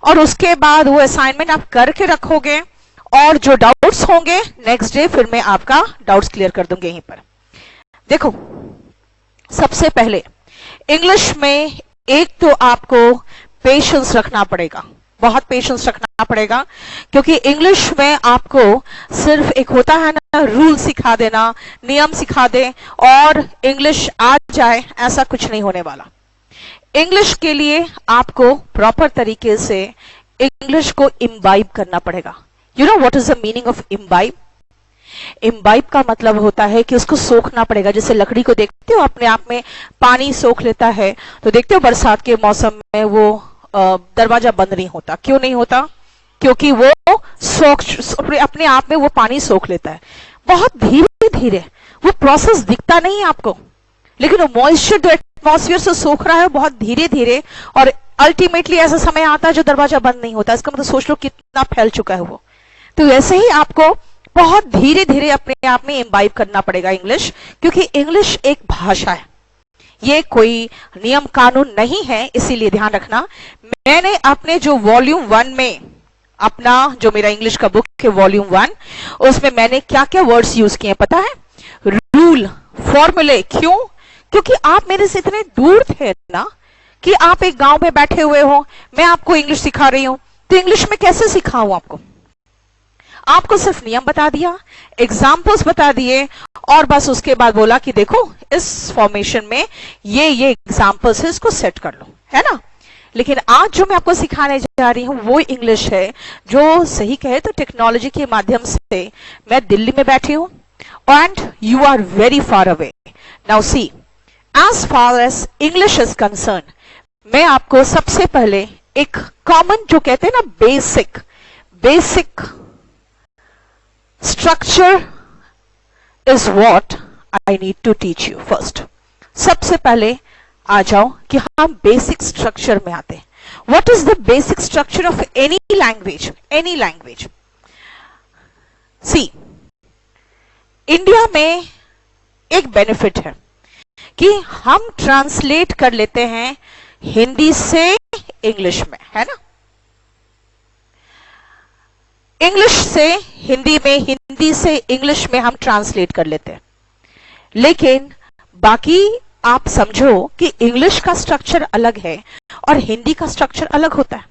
और उसके बाद वो असाइनमेंट आप करके रखोगे और जो डाउट्स होंगे नेक्स्ट डे फिर मैं आपका डाउट्स क्लियर कर दूंगी यहीं पर। देखो, सबसे पहले इंग्लिश में एक तो आपको पेशेंस रखना पड़ेगा, बहुत पेशेंस रखना पड़ेगा, क्योंकि इंग्लिश में आपको सिर्फ एक होता है ना रूल सिखा देना, नियम सिखा दे और इंग्लिश आ जाए, ऐसा कुछ नहीं होने वाला। इंग्लिश के लिए आपको प्रॉपर तरीके से इंग्लिश को इम्बाइब करना पड़ेगा। You know what is the meaning of imbibe? Imbibe का मतलब होता है कि उसको सोखना पड़ेगा। जैसे लकड़ी को देखते हो अपने आप में पानी सोख लेता है, तो देखते हो बरसात के मौसम में वो दरवाजा बंद नहीं होता। क्यों नहीं होता? क्योंकि वो अपने आप में वो पानी सोख लेता है। बहुत धीरे धीरे, वो प्रोसेस दिखता नहीं है आपको, लेकिन वो मॉइस्चर जो एटमॉस्फेयर से सोख रहा है बहुत धीरे धीरे, और अल्टीमेटली ऐसा समय आता है जो दरवाजा बंद नहीं होता। इसका मतलब सोच लो कितना फैल चुका है वो। तो वैसे ही आपको बहुत धीरे धीरे अपने आप में इम्बाइब करना पड़ेगा इंग्लिश, क्योंकि इंग्लिश एक भाषा है, ये कोई नियम कानून नहीं है। इसीलिए ध्यान रखना, मैंने अपने जो वॉल्यूम 1 में, अपना जो मेरा इंग्लिश का बुक है वॉल्यूम 1, उसमें मैंने क्या क्या वर्ड्स यूज किए पता है? रूल, फॉर्मूले। क्यों? क्योंकि आप मेरे से इतने दूर थे ना, कि आप एक गांव में बैठे हुए हो, मैं आपको इंग्लिश सिखा रही हूं, तो इंग्लिश में कैसे सिखाऊं आपको? आपको सिर्फ नियम बता दिया, एग्जाम्पल्स बता दिए, और बस उसके बाद बोला कि देखो इस फॉर्मेशन में ये एग्जाम्पल्स है, इसको सेट कर लो, है ना। लेकिन आज जो मैं आपको सिखाने जा रही हूं वो इंग्लिश है जो सही कहे तो टेक्नोलॉजी के माध्यम से मैं दिल्ली में बैठी हूं and you are very far away. Now see, as far as English is concern, मैं आपको सबसे पहले एक कॉमन जो कहते हैं ना basic structure is what I need to teach you first. सबसे पहले आ जाओ कि हम बेसिक स्ट्रक्चर में आते हैं। What is the basic structure of any language? Any language. See, India में एक बेनिफिट है कि हम ट्रांसलेट कर लेते हैं हिंदी से इंग्लिश में, है ना। इंग्लिश से हिंदी में, हिंदी से इंग्लिश में हम ट्रांसलेट कर लेते हैं। लेकिन बाकी आप समझो कि इंग्लिश का स्ट्रक्चर अलग है और हिंदी का स्ट्रक्चर अलग होता है।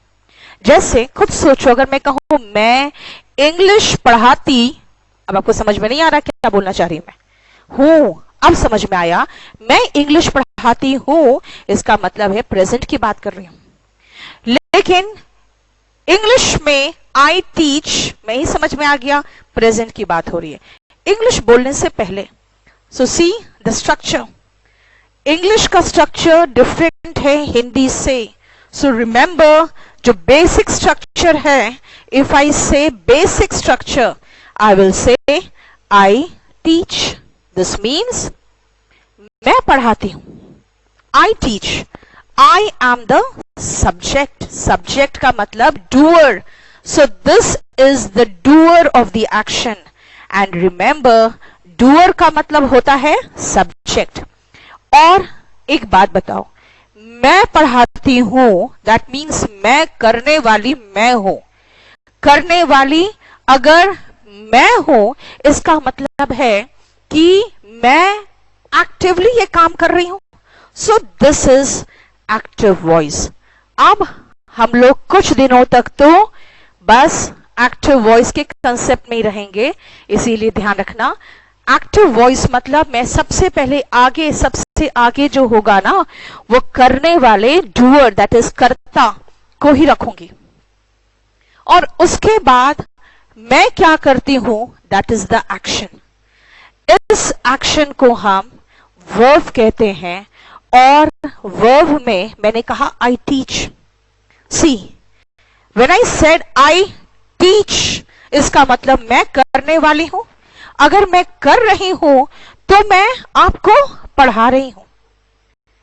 जैसे खुद सोचो, अगर मैं कहूं मैं इंग्लिश पढ़ाती, अब आपको समझ में नहीं आ रहा क्या बोलना चाह रही मैं हूं, अब समझ में आया, मैं इंग्लिश पढ़ाती हूं, इसका मतलब है प्रेजेंट की बात कर रही हूं। लेकिन इंग्लिश में आई टीच में ही समझ में आ गया, प्रेजेंट की बात हो रही है इंग्लिश बोलने से पहले। सो सी द स्ट्रक्चर, इंग्लिश का स्ट्रक्चर डिफरेंट है हिंदी से। सो रिमेंबर, जो बेसिक स्ट्रक्चर है, इफ आई से basic structure, I will say I teach. This means मैं पढ़ाती हूं, I teach, I am the subject. Subject का मतलब doer. So this is the doer of the action, and remember doer का मतलब होता है subject। और एक बात बताओ, मैं पढ़ाती हूं, that means मैं करने वाली मैं हूं। करने वाली अगर मैं हूं, इसका मतलब है कि मैं एक्टिवली ये काम कर रही हूं। So this is active voice। अब हम लोग कुछ दिनों तक तो बस एक्टिव वॉइस के कंसेप्ट में ही रहेंगे, इसीलिए ध्यान रखना, एक्टिव वॉइस मतलब मैं सबसे पहले आगे, सबसे आगे जो होगा ना, वो करने वाले डूअर, दैट इज कर्ता को ही रखूंगी। और उसके बाद मैं क्या करती हूं, दैट इज द एक्शन। इस एक्शन को हम वर्ब कहते हैं, और वर्ब में मैंने कहा I teach. See, When I said I teach, इसका मतलब मैं करने वाली हूं। अगर मैं कर रही हूं तो मैं आपको पढ़ा रही हूं।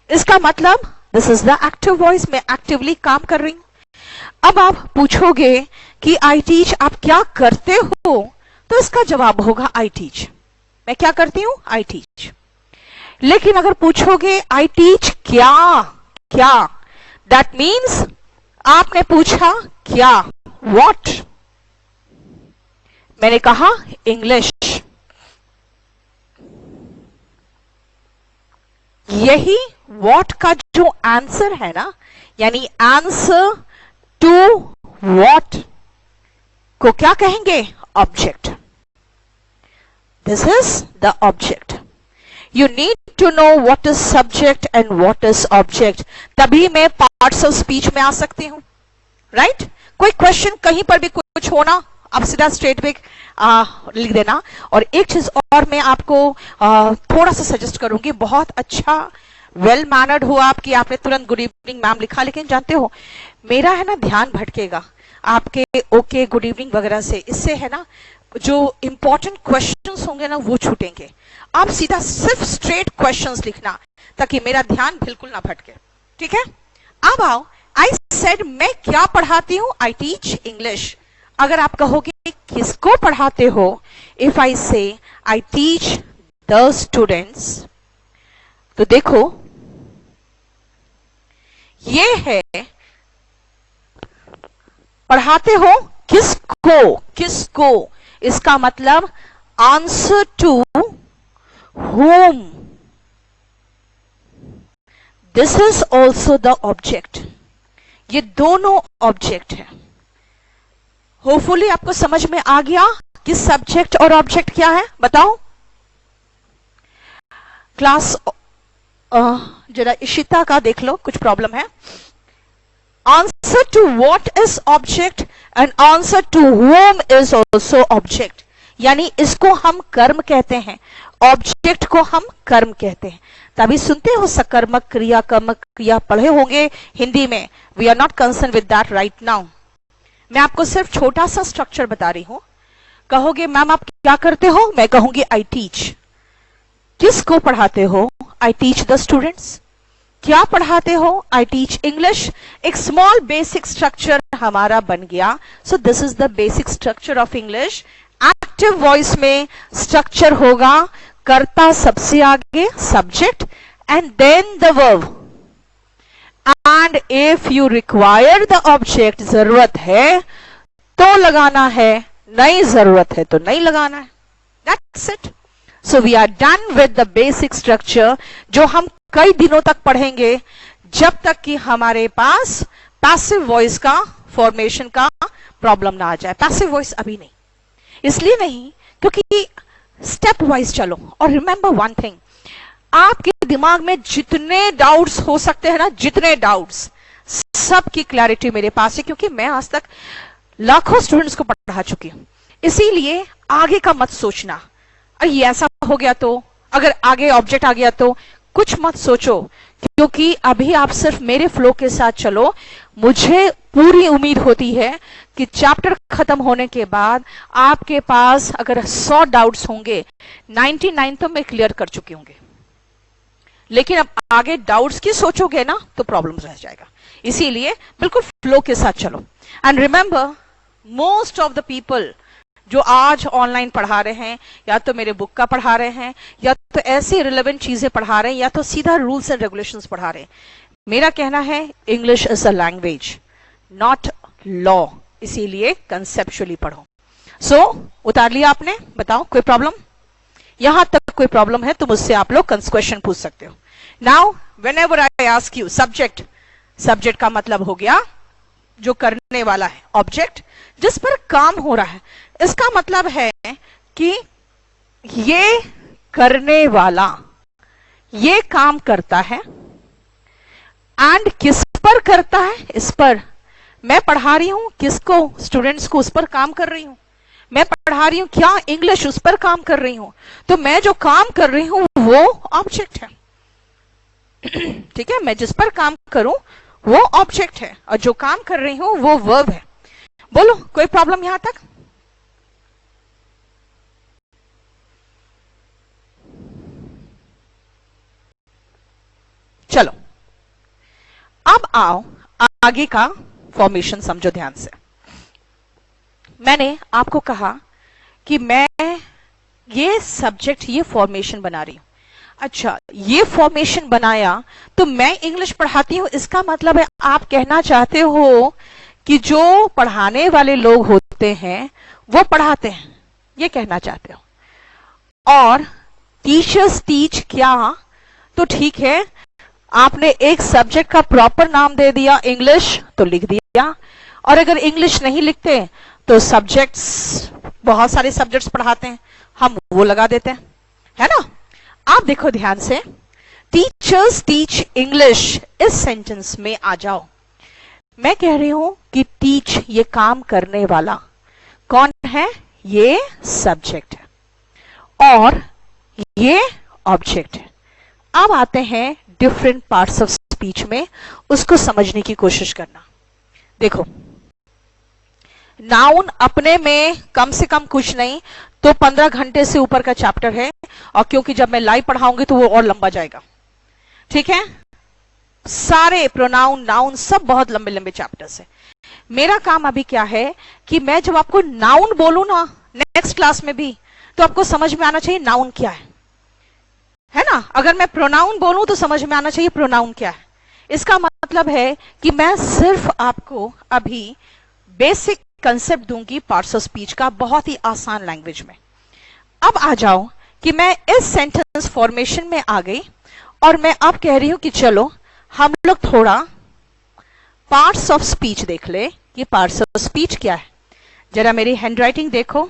इसका मतलब this is the active voice, मैं एक्टिवली काम कर रही हूं। अब आप पूछोगे कि आई टीच आप क्या करते हो, तो इसका जवाब होगा आई टीच, मैं क्या करती हूं, आई टीच। लेकिन अगर पूछोगे आई टीच क्या, दैट मीन्स आपने पूछा क्या, व्हाट। मैंने कहा इंग्लिश। यही व्हाट का जो आंसर है ना, यानी आंसर टू व्हाट को क्या कहेंगे, object. This is the object. You need to know what is subject and what is object. तभी मैं parts of speech में आ सकती हूँ, right? कोई क्वेश्चन कहीं पर भी कुछ हो ना, आप सीधा स्ट्रेट पे लिख देना। और एक चीज और मैं आपको थोड़ा सा सजेस्ट करूंगी, बहुत अच्छा वेल मैनर्ड हो आप कि आपने तुरंत गुड इवनिंग मैम लिखा, लेकिन जानते हो मेरा है ना ध्यान भटकेगा आपके ओके गुड इवनिंग वगैरह से। इससे है ना जो इंपॉर्टेंट क्वेश्चंस होंगे ना वो छूटेंगे। आप सीधा सिर्फ स्ट्रेट क्वेश्चंस लिखना ताकि मेरा ध्यान बिल्कुल ना भटके, ठीक है। अब आओ, आई सेड मैं क्या पढ़ाती हूं, आई टीच इंग्लिश। अगर आप कहोगे किसको पढ़ाते हो, इफ आई से आई टीच द स्टूडेंट्स, तो देखो ये है पढ़ाते हो किसको, किसको, इसका मतलब answer to whom. This is also the object. ये दोनों ऑब्जेक्ट है। होपफुली आपको समझ में आ गया कि सब्जेक्ट और ऑब्जेक्ट क्या है, बताओ। क्लास जरा इशिता का देख लो, कुछ प्रॉब्लम है। Answer to what is object and answer to whom is also object. यानी इसको हम कर्म कहते हैं, ऑब्जेक्ट को हम कर्म कहते हैं। तभी सुनते हो सकर्मक क्रिया, कर्मक क्रिया पढ़े होंगे हिंदी में। We are not concern with that right now. मैं आपको सिर्फ छोटा सा स्ट्रक्चर बता रही हूं। कहोगे मैम आप क्या करते हो, मैं कहूंगी आई टीच। किसको पढ़ाते हो, आई टीच द स्टूडेंट्स। क्या पढ़ाते हो, आई टीच इंग्लिश। एक स्मॉल बेसिक स्ट्रक्चर हमारा बन गया। So this is the basic structure of English. Active voice में स्ट्रक्चर होगा कर्ता सबसे आगे subject and then the verb, and if you require the object, जरूरत है तो लगाना है, नहीं जरूरत है तो नहीं लगाना है। That's it. So we are done with the basic structure, जो हम कई दिनों तक पढ़ेंगे जब तक कि हमारे पास पैसिव वॉइस का फॉर्मेशन का प्रॉब्लम ना आ जाए। पैसिव वॉइस अभी नहीं, इसलिए नहीं क्योंकि स्टेप वाइज चलो। और रिमेंबर वन थिंग, आपके दिमाग में जितने डाउट्स हो सकते हैं ना, जितने डाउट्स, सबकी क्लैरिटी मेरे पास है, क्योंकि मैं आज तक लाखों स्टूडेंट्स को पढ़ा चुकी हूं। इसीलिए आगे का मत सोचना, ये ऐसा हो गया तो, अगर आगे ऑब्जेक्ट आ गया तो, कुछ मत सोचो, क्योंकि अभी आप सिर्फ मेरे फ्लो के साथ चलो। मुझे पूरी उम्मीद होती है कि चैप्टर खत्म होने के बाद आपके पास अगर 100 डाउट्स होंगे, 99 तो मैं क्लियर कर चुकी होंगे। लेकिन अब आगे डाउट्स की सोचोगे ना तो प्रॉब्लम रह जाएगा। इसीलिए बिल्कुल फ्लो के साथ चलो। And remember, most of the people जो आज ऑनलाइन पढ़ा रहे हैं, या तो मेरे बुक का पढ़ा रहे हैं, या तो ऐसी रिलेवेंट चीजें पढ़ा रहे हैं, या तो सीधा रूल्स एंड रेगुलेशंस पढ़ा रहे हैं। मेरा कहना है English is a language, not law. इसीलिए कंसेप्चुअली पढ़ो। सो उतार लिया आपने, बताओ कोई प्रॉब्लम? यहां तक कोई प्रॉब्लम है तो मुझसे आप लोग क्वेश्चन पूछ सकते हो। Now when ever I ask you subject, subject का मतलब हो गया जो करने वाला है, ऑब्जेक्ट जिस पर काम हो रहा है। इसका मतलब है कि ये करने वाला ये काम करता है, एंड किस पर करता है, इस पर। मैं पढ़ा रही हूं किसको, स्टूडेंट्स को, उस पर काम कर रही हूं। मैं पढ़ा रही हूं क्या, इंग्लिश, उस पर काम कर रही हूं। तो मैं जो काम कर रही हूं वो ऑब्जेक्ट है। ठीक है, मैं जिस पर काम करूं वो ऑब्जेक्ट है, और जो काम कर रही हूं वो वर्ब है। बोलो कोई प्रॉब्लम यहां तक? चलो अब आओ आगे का फॉर्मेशन समझो ध्यान से। मैंने आपको कहा कि मैं ये सब्जेक्ट, ये फॉर्मेशन बना रही हूं। अच्छा, ये फॉर्मेशन बनाया तो मैं इंग्लिश पढ़ाती हूं, इसका मतलब है आप कहना चाहते हो कि जो पढ़ाने वाले लोग होते हैं वो पढ़ाते हैं, ये कहना चाहते हो। और टीचर्स टीच क्या, तो ठीक है, आपने एक सब्जेक्ट का प्रॉपर नाम दे दिया इंग्लिश तो लिख दिया, और अगर इंग्लिश नहीं लिखते तो सब्जेक्ट्स, बहुत सारे सब्जेक्ट्स पढ़ाते हैं, हम वो लगा देते हैं, है ना। आप देखो ध्यान से, टीचर्स टीच इंग्लिश, इस सेंटेंस में आ जाओ। मैं कह रही हूं कि टीच, ये काम करने वाला कौन है, ये सब्जेक्ट है और ये ऑब्जेक्ट है। अब आते हैं डिफरेंट पार्ट्स ऑफ स्पीच में, उसको समझने की कोशिश करना। देखो, नाउन अपने में कम से कम कुछ नहीं तो 15 घंटे से ऊपर का चैप्टर है, और क्योंकि जब मैं लाइव पढ़ाऊंगी तो वो और लंबा जाएगा, ठीक है। सारे प्रोनाउन, नाउन सब बहुत लंबे लंबे चैप्टर्स है। मेरा काम अभी क्या है कि मैं जब आपको नाउन बोलूं ना नेक्स्ट क्लास में भी, तो आपको समझ में आना चाहिए नाउन क्या है ना। अगर मैं प्रोनाउन बोलूं तो समझ में आना चाहिए प्रोनाउन क्या है। इसका मतलब है कि मैं सिर्फ आपको अभी बेसिक कंसेप्ट दूंगी पार्ट्स ऑफ स्पीच का, बहुत ही आसान लैंग्वेज में। अब आ जाओ कि मैं इस सेंटेंस फॉर्मेशन में आ गई और मैं अब कह रही हूं कि चलो हम लोग थोड़ा पार्ट्स ऑफ स्पीच देख ले। ये पार्ट्स ऑफ स्पीच क्या है, जरा मेरी हैंडराइटिंग देखो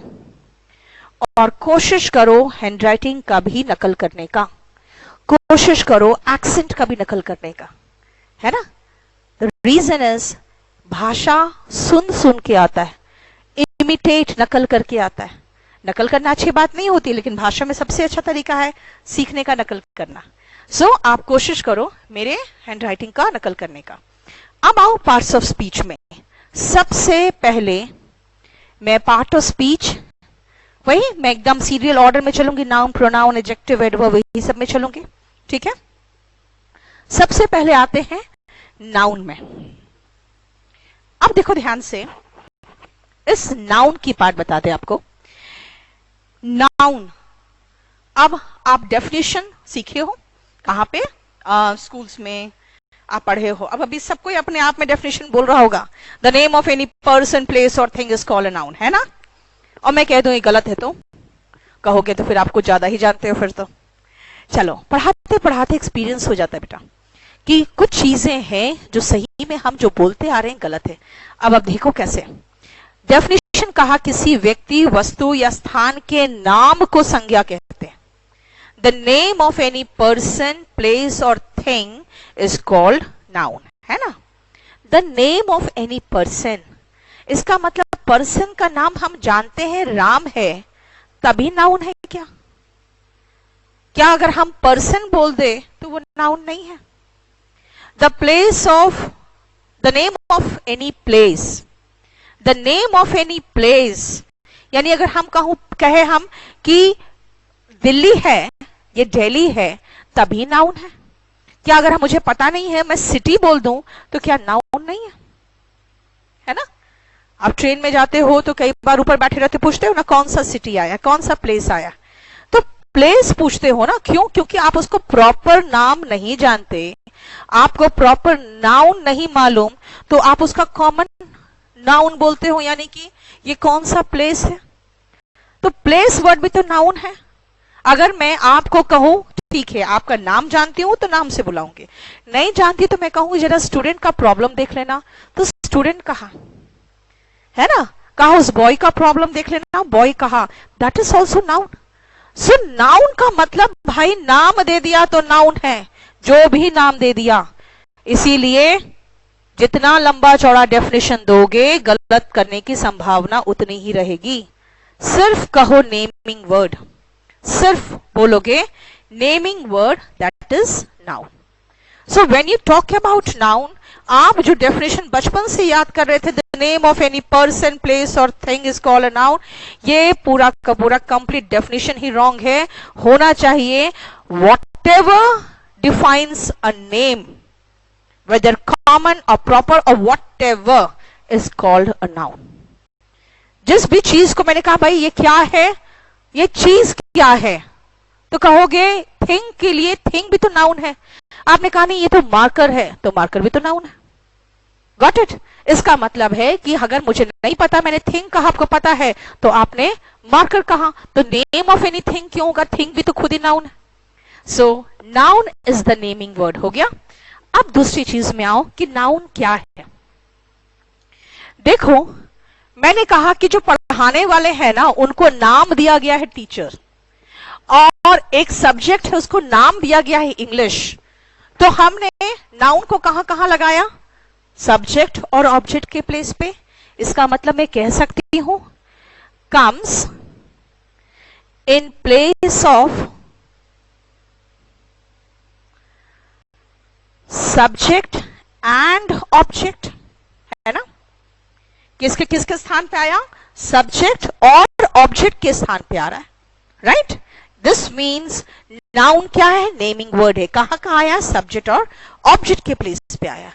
और कोशिश करो हैंडराइटिंग का भी नकल करने का, कोशिश करो एक्सेंट का भी नकल करने का, है ना। द रीजन इज, भाषा सुन सुन के आता है, इमिटेट नकल करके आता है। नकल करना अच्छी बात नहीं होती, लेकिन भाषा में सबसे अच्छा तरीका है सीखने का नकल करना। सो आप कोशिश करो मेरे हैंडराइटिंग का नकल करने का। अब आओ पार्ट्स ऑफ स्पीच में। सबसे पहले मैं पार्ट ऑफ स्पीच, वही मैं एकदम सीरियल ऑर्डर में चलूंगी, नाउन, प्रोनाउन, एडजेक्टिव, एडवर्ब, वही सब में चलूंगी, ठीक है। सबसे पहले आते हैं नाउन में। अब देखो ध्यान से, इस नाउन की पार्ट बता दे आपको। नाउन, अब आप डेफिनेशन सीखे हो कहां पे, स्कूल्स में आप पढ़े हो। अब अभी सब कोई अपने आप में डेफिनेशन बोल रहा होगा, the name of any person, place और thing is called a noun, है ना। और मैं कह दूं ये गलत है तो कहोगे तो फिर आपको ज्यादा ही जानते हो फिर तो। चलो, पढ़ाते पढ़ाते एक्सपीरियंस हो जाता है बेटा कि कुछ चीजें हैं जो सही में हम जो बोलते आ रहे हैं गलत है। अब देखो कैसे। डेफिनेशन कहा, किसी व्यक्ति, वस्तु या स्थान के नाम को संज्ञा कहते हैं। The name of any person, place और थिंग इज कॉल्ड नाउन, है ना। The name of any person, इसका मतलब पर्सन का नाम हम जानते हैं राम है, तभी नाउन है क्या? क्या अगर हम पर्सन बोल दे तो वो नाउन नहीं है? The place of, the name of any place, the name of any place, यानी अगर हम कहे हम कि दिल्ली है, ये दिल्ली है, तभी नाउन है। क्या अगर मुझे पता नहीं है मैं सिटी बोल दूं तो क्या नाउन नहीं है ना। आप ट्रेन में जाते हो तो कई बार ऊपर बैठे रहते पूछते हो ना कौन सा सिटी आया, कौन सा प्लेस आया, तो प्लेस पूछते हो ना, क्यों? क्योंकि आप उसको प्रॉपर नाम नहीं जानते, आपको प्रॉपर नाउन नहीं मालूम, तो आप उसका कॉमन नाउन बोलते हो, यानी कि ये कौन सा प्लेस है। तो प्लेस वर्ड भी तो नाउन है। अगर मैं आपको कहूं ठीक है आपका नाम जानती हूं तो नाम से बुलाऊंगी, नहीं जानती तो मैं कहूंगी जरा स्टूडेंट का प्रॉब्लम देख लेना, तो स्टूडेंट कहा, है ना। कहा उस बॉय का प्रॉब्लम देख लेना, बॉय कहा, that is also noun. So noun का मतलब भाई नाम दे दिया तो नाउन है, जो भी नाम दे दिया। इसीलिए जितना लंबा चौड़ा डेफिनेशन दोगे गलत करने की संभावना उतनी ही रहेगी। सिर्फ कहो नेमिंग वर्ड, सिर्फ बोलोगे naming word, that is noun. So when you talk about noun, आप जो डेफिनेशन बचपन से याद कर रहे थे, the name of any person, place और thing is called a noun, ये पूरा का पूरा कंप्लीट डेफिनेशन ही रॉन्ग है। होना चाहिए whatever defines a name, whether common or proper or whatever is called a noun। जिस भी चीज को मैंने कहा भाई ये क्या है, ये चीज क्या है, तो कहोगे थिंग के लिए थिंग भी तो नाउन है। आपने कहा नहीं ये तो मार्कर है, तो मार्कर भी तो नाउन है। Got it? इसका मतलब है कि अगर मुझे नहीं पता, मैंने थिंग कहा, आपको पता है, तो आपने मार्कर कहा, तो नेम ऑफ एनीथिंग क्यों होगा? थिंग भी तो खुद ही नाउन है। So noun is the naming word, हो गया। अब दूसरी चीज में आओ कि नाउन क्या है। देखो, मैंने कहा कि जो पढ़ाने वाले हैं ना, उनको नाम दिया गया है टीचर, और एक सब्जेक्ट है उसको नाम दिया गया है इंग्लिश। तो हमने नाउन को कहां कहां लगाया? सब्जेक्ट और ऑब्जेक्ट के प्लेस पे। इसका मतलब मैं कह सकती हूं comes in place of subject and object, है ना? किसके किसके स्थान पे आया? सब्जेक्ट और ऑब्जेक्ट के स्थान पे आ रहा है, राइट? दिस मीन्स नाउन क्या है? नेमिंग वर्ड है। कहां कहां आया? सब्जेक्ट और ऑब्जेक्ट के प्लेस पे आया।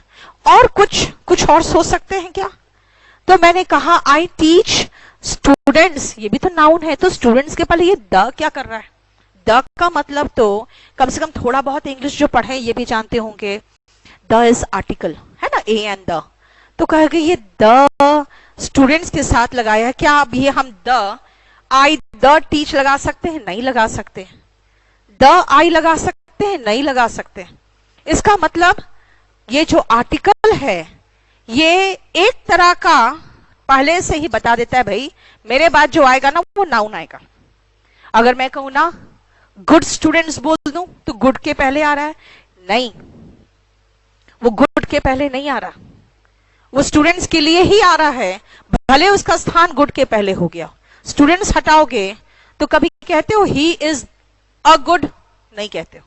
और कुछ और सोच सकते हैं क्या? तो मैंने कहा आई टीच स्टूडेंट्स, ये भी तो नाउन है, तो स्टूडेंट्स के पहले ये द क्या कर रहा है? द का मतलब तो कम से कम थोड़ा बहुत इंग्लिश जो पढ़े ये भी जानते होंगे, द इज आर्टिकल, है ना, ए एंड द। तो कहेगा ये द स्टूडेंट्स के साथ लगाया है। क्या अब ये हम द आई द टीच लगा सकते हैं? नहीं लगा सकते। द आई लगा सकते हैं? नहीं लगा सकते। इसका मतलब ये जो आर्टिकल है ये एक तरह का पहले से ही बता देता है, भाई मेरे बाद जो आएगा ना वो नाउन आएगा। अगर मैं कहूं ना गुड स्टूडेंट्स बोल दूं तो गुड के पहले आ रहा है? नहीं, वो गुड के पहले नहीं आ रहा, वो स्टूडेंट्स के लिए ही आ रहा है, भले उसका स्थान गुड के पहले हो गया। स्टूडेंट्स हटाओगे तो कभी कहते हो ही इज अ गुड? नहीं कहते हो,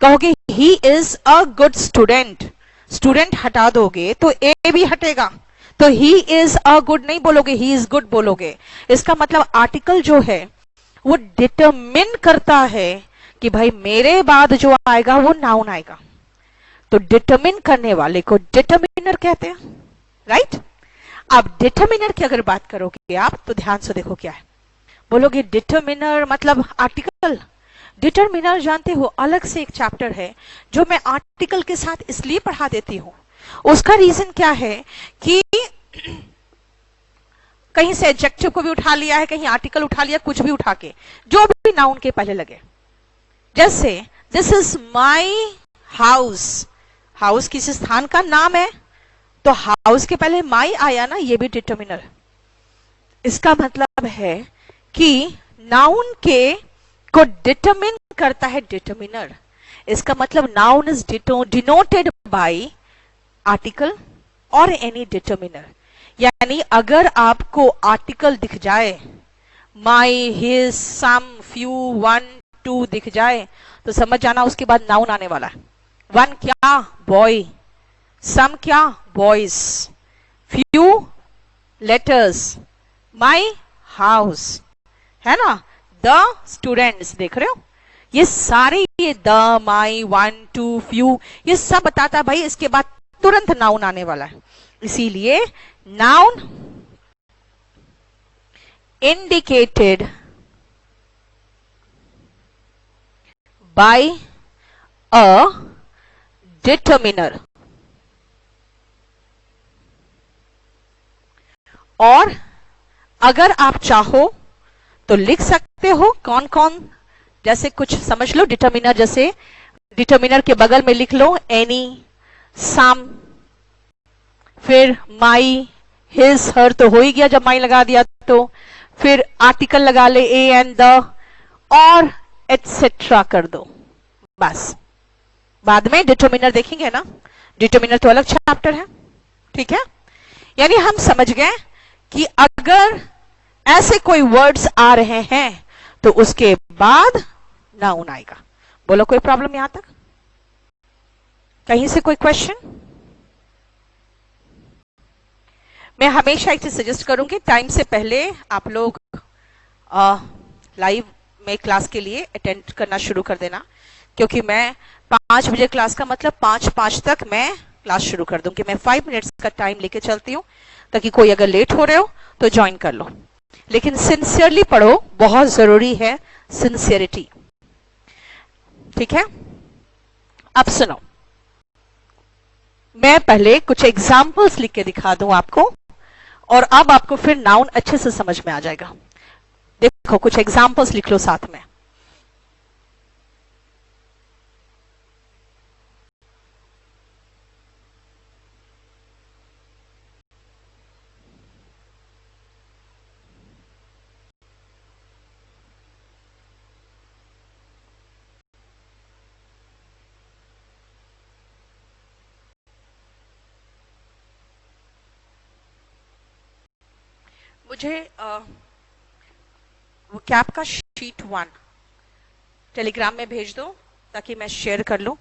कहोगे he is a good student. Student हटा दोगे तो ए भी हटेगा, तो ही इज अ गुड नहीं बोलोगे, ही इज गुड बोलोगे। इसका मतलब आर्टिकल जो है वो डिटरमिन करता है कि भाई मेरे बाद जो आएगा वो नाउन आएगा। तो डिटरमिन करने वाले को डिटरमिनर कहते हैं, राइट? अब डिटरमिनर की अगर बात करोगे आप तो ध्यान से देखो क्या है। बोलोगे डिटरमिनर मतलब आर्टिकल। डिटरमिनर जानते हो अलग से एक चैप्टर है जो मैं आर्टिकल के साथ इसलिए पढ़ा देती हूं। उसका रीजन क्या है कि कहीं से एडजेक्टिव को भी उठा लिया है, कहीं आर्टिकल उठा लिया, कुछ भी उठा के जो भी नाउन के पहले लगे। जैसे this is my house, house किसी स्थान का नाम है, तो हाउस के पहले माई आया ना, ये भी डिटरमिनर। इसका मतलब है कि नाउन के को डिटरमिन करता है डिटरमिनर। इसका मतलब noun is denoted by article और एनी डिटरमिनर। यानी अगर आपको आर्टिकल दिख जाए, my, his, some, few, one, two दिख जाए तो समझ जाना उसके बाद नाउन आने वाला है। वन क्या? बॉय। सम क्या? Boys. Few letters, my house, है ना, द स्टूडेंट्स। देख रहे हो ये सारे, ये the, my, one, two, few, ये सब बताता है भाई इसके बाद तुरंत नाउन आने वाला है। इसीलिए noun indicated by a determiner. और अगर आप चाहो तो लिख सकते हो कौन कौन, जैसे कुछ समझ लो डिटरमिनर, जैसे डिटरमिनर के बगल में लिख लो एनी, सम, फिर माई, हिज, हर तो हो ही गया जब माई लगा दिया तो, फिर आर्टिकल लगा ले ए एंड द, और एटसेट्रा कर दो, बस। बाद में डिटरमिनर देखेंगे ना, डिटरमिनर तो अलग चैप्टर है, ठीक है? यानी हम समझ गए कि अगर ऐसे कोई वर्ड्स आ रहे हैं तो उसके बाद नाउन आएगा। बोलो कोई प्रॉब्लम यहां तक? कहीं से कोई क्वेश्चन? मैं हमेशा एक चीज सजेस्ट करूंगी, टाइम से पहले आप लोग लाइव में क्लास के लिए अटेंड करना शुरू कर देना, क्योंकि मैं 5 बजे क्लास का मतलब 5:05 तक मैं क्लास शुरू कर दूंगी। मैं 5 मिनट्स का टाइम लेके चलती हूँ ताकि कोई अगर लेट हो रहे हो तो ज्वाइन कर लो, लेकिन सिंसियरली पढ़ो, बहुत जरूरी है सिंसियरिटी, ठीक है? अब सुनो, मैं पहले कुछ एग्जाम्पल्स लिख के दिखा दूं आपको, और अब आपको फिर नाउन अच्छे से समझ में आ जाएगा। देखो कुछ एग्जाम्पल्स लिख लो साथ में। मुझे वो कैप का शीट 1 टेलीग्राम में भेज दो ताकि मैं शेयर कर लूं।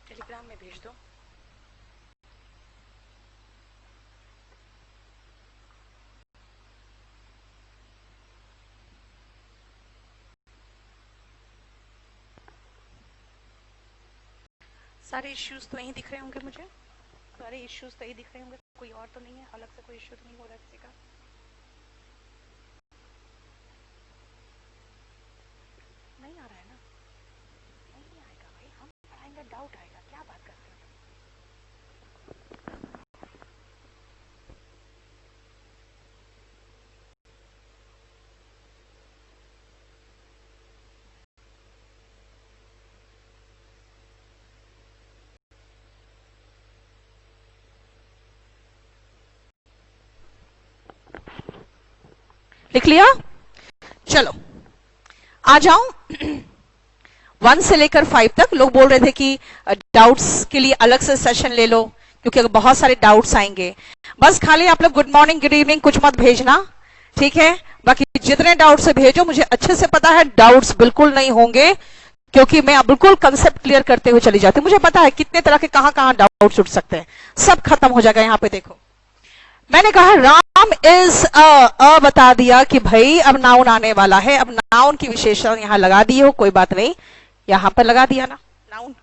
टेलीग्राम में भेज दो। सारे इश्यूज तो यही दिख रहे होंगे मुझे, सारे इश्यूज तो यही दिख रहे होंगे, कोई और तो नहीं है, अलग से कोई इश्यू तो नहीं हो रहा किसी का? नहीं आ रहा है ना? नहीं आएगा भाई, हम पढ़ाएंगे, डाउट आएगा, क्या बात करते हैं। लिख लिया? चलो आ जाओ। 1 से लेकर 5 तक लोग बोल रहे थे कि डाउट्स के लिए अलग से सेशन ले लो क्योंकि बहुत सारे डाउट्स आएंगे। बस खाली आप लोग गुड मॉर्निंग गुड इवनिंग कुछ मत भेजना, ठीक है? बाकी जितने डाउट्स भेजो, मुझे अच्छे से पता है डाउट्स बिल्कुल नहीं होंगे क्योंकि मैं बिल्कुल कंसेप्ट क्लियर करते हुए चली जाती हूँ। मुझे पता है कितने तरह के कहां डाउट्स उठ सकते हैं, सब खत्म हो जाएगा। यहां पे देखो मैंने कहा राम इज अ बता दिया कि भाई अब नाउन आने वाला है। अब नाउन की विशेषण यहां लगा दी हो, कोई बात नहीं, यहां पर लगा दिया ना नाउन।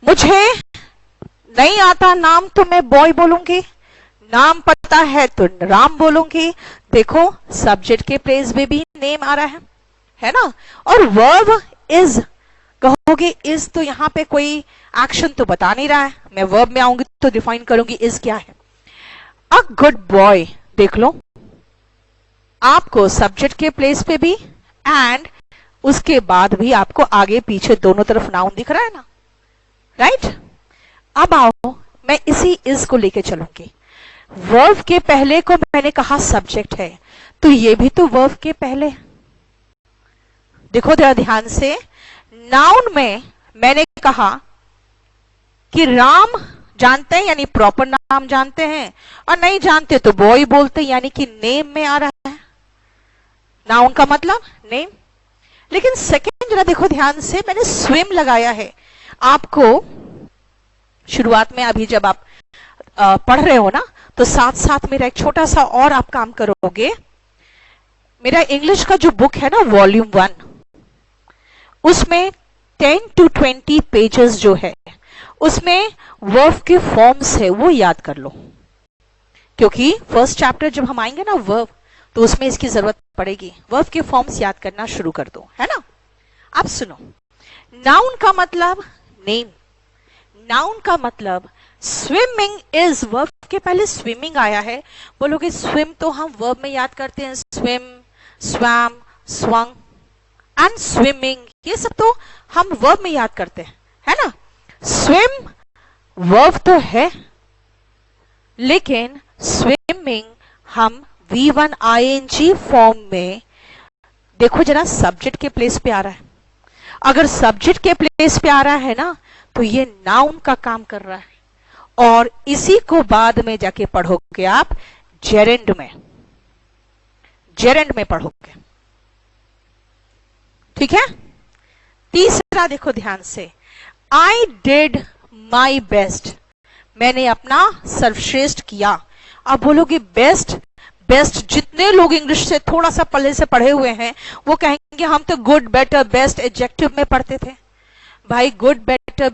मुझे नहीं आता नाम तो मैं बॉय बोलूंगी, नाम पता है तो राम बोलूंगी। देखो सब्जेक्ट के प्लेस में भी नेम आ रहा है ना? और वर्ब इज कहोगे, इज तो यहां पे कोई एक्शन तो बता नहीं रहा है। मैं वर्ब में आऊंगी तो डिफाइन करूंगी इज क्या है। अ गुड बॉय देख लो, आपको सब्जेक्ट के प्लेस पे भी एंड उसके बाद भी आपको आगे पीछे दोनों तरफ नाउन दिख रहा है ना, राइट? अब आओ मैं इसी इज को लेके चलूंगी। वर्ब के पहले को मैंने कहा सब्जेक्ट है, तो ये भी तो वर्ब के पहले। देखो जरा ध्यान से, नाउन में मैंने कहा कि राम जानते हैं यानी प्रॉपर नाम जानते हैं, और नहीं जानते तो बॉय बोलते हैं यानी कि नेम में आ रहा है नाउन का मतलब नेम। लेकिन सेकंड जरा देखो ध्यान से, मैंने स्विम लगाया है। आपको शुरुआत में अभी जब आप पढ़ रहे हो ना, तो साथ साथ मेरा एक छोटा सा और आप काम करोगे। मेरा इंग्लिश का जो बुक है ना वॉल्यूम 1, उसमें 10 to 20 पेजेस जो है उसमें वर्ब के फॉर्म्स है, वो याद कर लो, क्योंकि फर्स्ट चैप्टर जब हम आएंगे ना वर्ब, तो उसमें इसकी जरूरत पड़ेगी। वर्ब के फॉर्म्स याद करना शुरू कर दो, है ना? अब सुनो, नाउन का मतलब नेम, नाउन का मतलब स्विमिंग इज, वर्ब के पहले स्विमिंग आया है। बोलोगे स्विम तो हम वर्ब में याद करते हैं, swim, swum, swung, and swimming, ये सब तो हम वर्ब में याद करते हैं, है ना। स्विम वर्ब तो है, लेकिन स्विमिंग हम V1 ING फॉर्म में, देखो जरा सब्जेक्ट के प्लेस पे आ रहा है। अगर सब्जेक्ट के प्लेस पे आ रहा है ना, तो ये नाउन का काम कर रहा है, और इसी को बाद में जाके पढ़ोगे आप जेरेंड में, जेरेंड में पढ़ोगे, ठीक है। तीसरा देखो ध्यान से, आई डिड माई बेस्ट, मैंने अपना सर्वश्रेष्ठ किया। अब बोलोगे बेस्ट, बेस्ट जितने लोग इंग्लिश से थोड़ा सा पहले से पढ़े हुए हैं वो कहेंगे हम तो गुड, बेटर, बेस्ट एडजेक्टिव में पढ़ते थे। भाई गुड, बेटर,